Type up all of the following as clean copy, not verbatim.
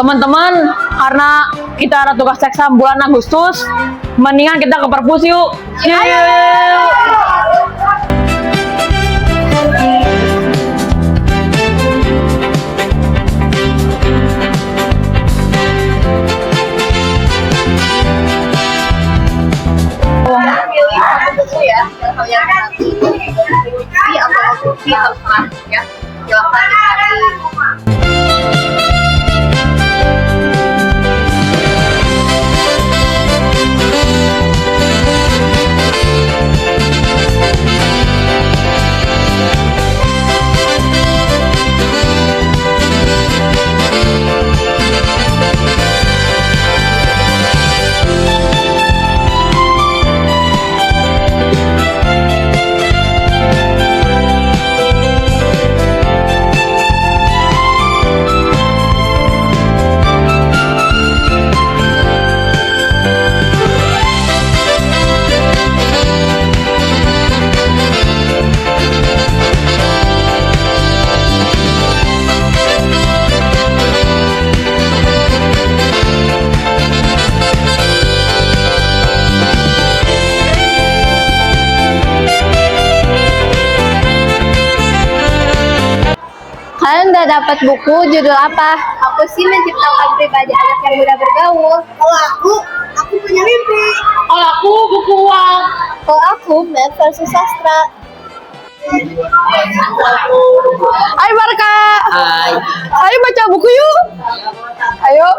teman-teman, karena kita ada tugas eksam bulan Agustus, mendingan kita ke perpus yuk. Buku ya, yang kalian nanti atau buku harus ya. Silahkan dicari. Kalian udah dapat buku judul apa? Aku sih menciptakan pribadi anak yang mudah bergaul. Kalau aku punya mimpi. Kalau aku buku uang. Kalau aku math versus sastra. Hai Barka. Hai, Ayo baca buku yuk. Ayo.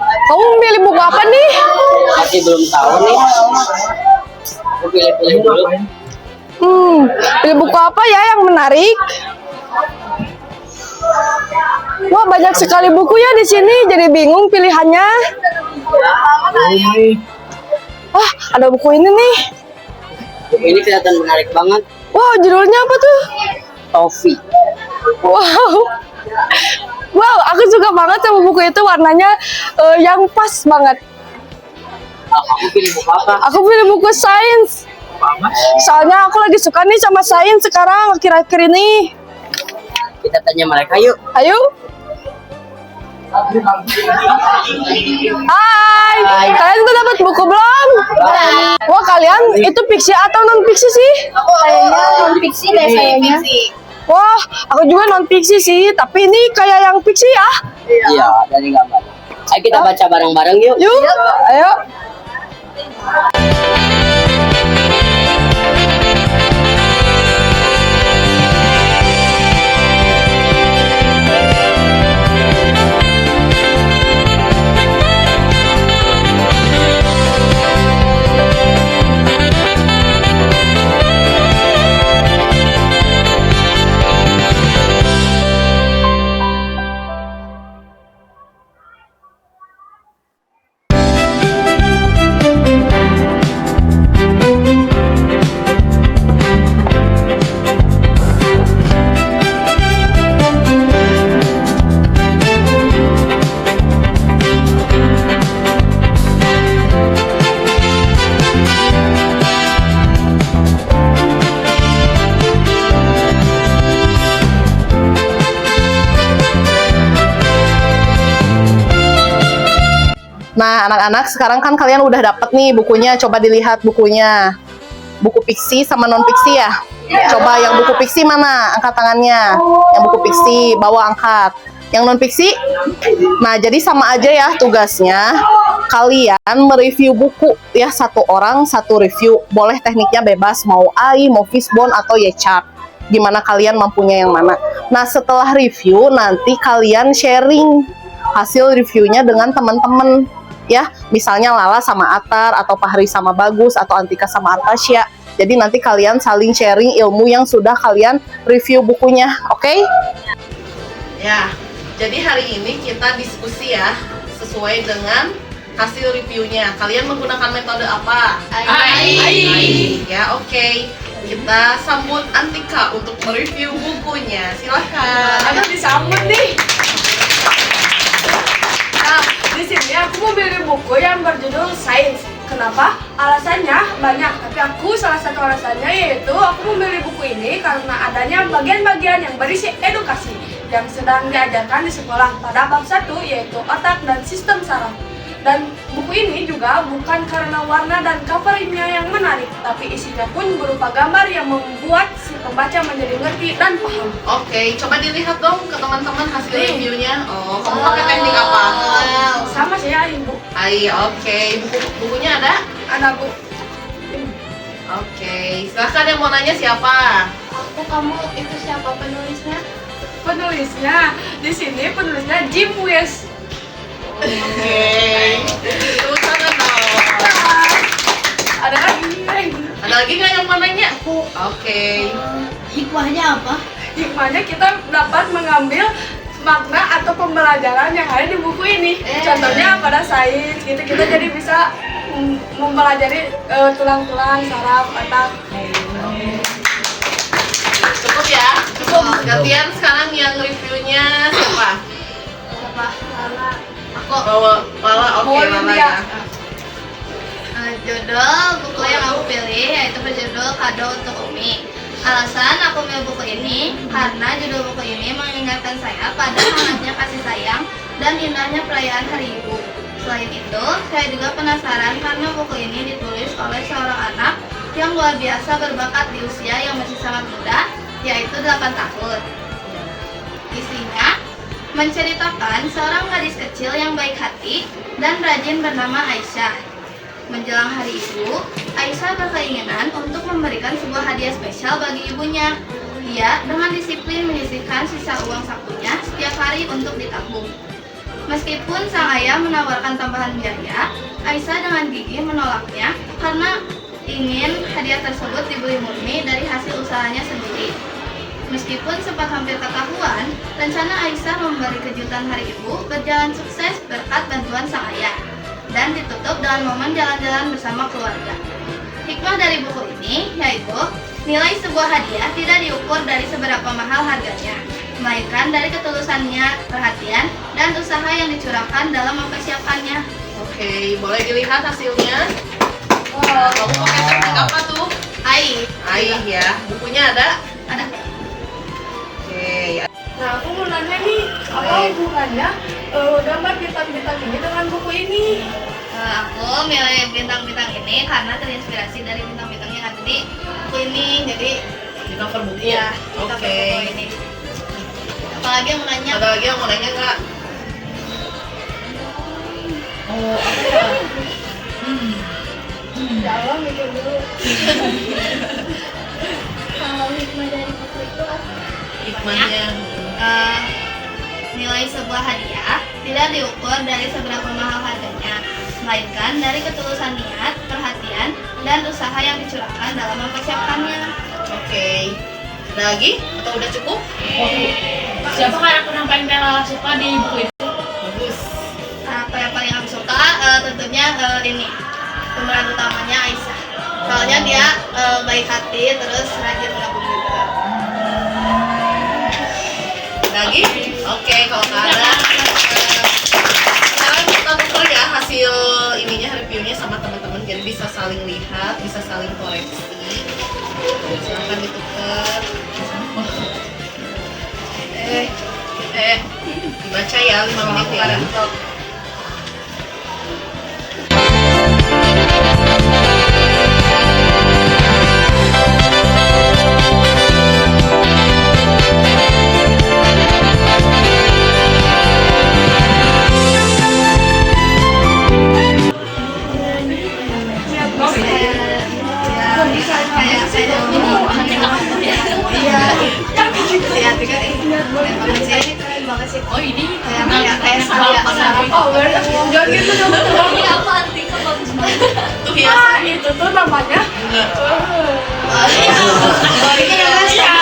Kamu milih buku apa nih? masih belum tahu nih. Aku pilih-pilih dulu. Pilih buku apa ya yang menarik? Wah, banyak sekali buku ya di sini, jadi bingung pilihannya. Wah, ada buku ini nih. Ini kelihatan menarik banget. Wah, judulnya apa tuh? Toffee. Wow. Wow, aku suka banget sama buku itu, warnanya yang pas banget. Aku pilih buku apa? Aku pilih buku sains. Soalnya aku lagi suka nih sama sains sekarang akhir-akhir ini. Kita tanya mereka yuk. Ayo. Hai. Kalian udah dapat buku belum? Wah, kalian itu fiksi atau non fiksi sih? Kayaknya non fiksi deh kayaknya. Wah, aku juga non fiksi sih, tapi ini kayak yang fiksi ya. Iya, dari gambar. Ayo kita baca bareng-bareng yuk. Yuk, ayo. Nah, anak-anak sekarang kan kalian udah dapat nih bukunya. Coba dilihat bukunya. Buku fiksi sama non fiksi ya. Coba yang buku fiksi mana? Angkat tangannya. Yang buku fiksi bawa angkat. Yang non fiksi? Nah, jadi sama aja ya tugasnya. Kalian mereview buku ya, satu orang satu review. Boleh tekniknya bebas, mau AI, mau fishbone atau Y-chart. Gimana kalian mampunya yang mana? Nah, setelah review nanti kalian sharing hasil reviewnya dengan teman-teman. Ya, misalnya Lala sama Atar, atau Fahri sama Bagus, atau Antika sama Artasya. Jadi nanti kalian saling sharing ilmu yang sudah kalian review bukunya, oke? Ya, jadi hari ini kita diskusi ya, sesuai dengan hasil reviewnya. Kalian menggunakan metode apa? AI. Ya, oke. Kita sambut Antika untuk mereview bukunya. Silahkan. Aduh, disambut nih. Nah, di sini aku mau beli buku yang berjudul Sains. Kenapa? Alasannya banyak, tapi aku salah satu alasannya yaitu aku membeli buku ini karena adanya bagian-bagian yang berisi edukasi. yang sedang diajarkan di sekolah pada bab 1 yaitu otak dan sistem saraf. Dan buku ini juga bukan karena warna dan covernya yang menarik, tapi isinya pun berupa gambar yang membuat si pembaca menjadi ngerti dan paham. Oke, coba dilihat dong ke teman-teman hasil reviewnya. Oh, kamu pakai teknik apa? Sama saya Ibu. Oke. Bukunya ada? Ada Bu. Oke, silahkan yang mau nanya siapa? Kamu itu siapa penulisnya? Penulisnya di sini penulisnya Jim West. Oke. Tepuk tangan dong. Ada lagi. Ada lagi nggak yang mau nanya? Oke. Hikmahnya apa? Hikmahnya kita dapat mengambil makna atau pembelajaran yang ada di buku ini. Contohnya pada sains gitu, kita jadi bisa mempelajari tulang-tulang, saraf, otak. Cukup ya? Cukup. Gantian sekarang yang reviewnya siapa? Lala. Oke, Lala ya. Judul buku yang aku pilih yaitu berjudul Kado untuk Umi. Alasan aku milih buku ini karena judul buku ini mengingatkan saya pada hangatnya kasih sayang dan indahnya perayaan Hari Ibu. Selain itu, saya juga penasaran karena buku ini ditulis oleh seorang anak yang luar biasa berbakat di usia yang masih sangat muda, yaitu 8 tahun. Isinya menceritakan seorang gadis kecil yang baik hati dan rajin bernama Aisyah. Menjelang Hari Ibu, Aisyah berkeinginan untuk memberikan sebuah hadiah spesial bagi ibunya. Ia dengan disiplin menyisihkan sisa uang sakunya setiap hari untuk ditabung. Meskipun sang ayah menawarkan tambahan biaya, Aisyah dengan gigih menolaknya karena ingin hadiah tersebut dibeli murni dari hasil usahanya sendiri. Meskipun sempat hampir ketahuan, rencana Aisyah memberi kejutan Hari Ibu berjalan sukses berkat bantuan sang ayah dan ditutup dengan momen jalan-jalan bersama keluarga. Hikmah dari buku ini yaitu nilai sebuah hadiah tidak diukur dari seberapa mahal harganya, melainkan dari ketulusannya, perhatian, dan usaha yang dicurahkan dalam mempersiapkannya. Oke, boleh dilihat hasilnya? Kamu pakai teknik apa tuh? Aih ya. Bukunya ada? Ada. Oke. Nah, aku mau nanya nih, apa hubungannya gambar bintang-bintang ini dengan buku ini? Aku milih bintang-bintang ini karena terinspirasi dari bintang-bintang yang ada di buku ini. Jadi Di cover buku. ya, Oke. buku ini. Apalagi yang mau nanya? Ada lagi yang mau nanya nggak? Oh, apa ya? Ya Allah, mikir dulu. Kalau hikmah dari buku itu apa? Hikmahnya. Nilai sebuah hadiah tidak diukur dari seberapa mahal harganya, melainkan dari ketulusan niat, perhatian, dan usaha yang dicurahkan dalam mempersiapkannya. Oke. Ada lagi? Atau udah cukup? Siapa karakter yang paling Lala suka di buku itu? Bagus. Apa yang paling aku suka tentunya ini pemeran utamanya Aisyah. Soalnya dia baik hati terus rajin menabung juga. Lagi? Oke, kalau nggak ada, sekarang kita tuker ya hasil ininya, reviewnya sama teman-teman, jadi bisa saling lihat, bisa saling koreksi. Silahkan ditukar. Dibaca ya 5 menit ya. Oh ini Jangan gitu dong. Tuh ya. Itu tuh namanya. Enggak. Iya,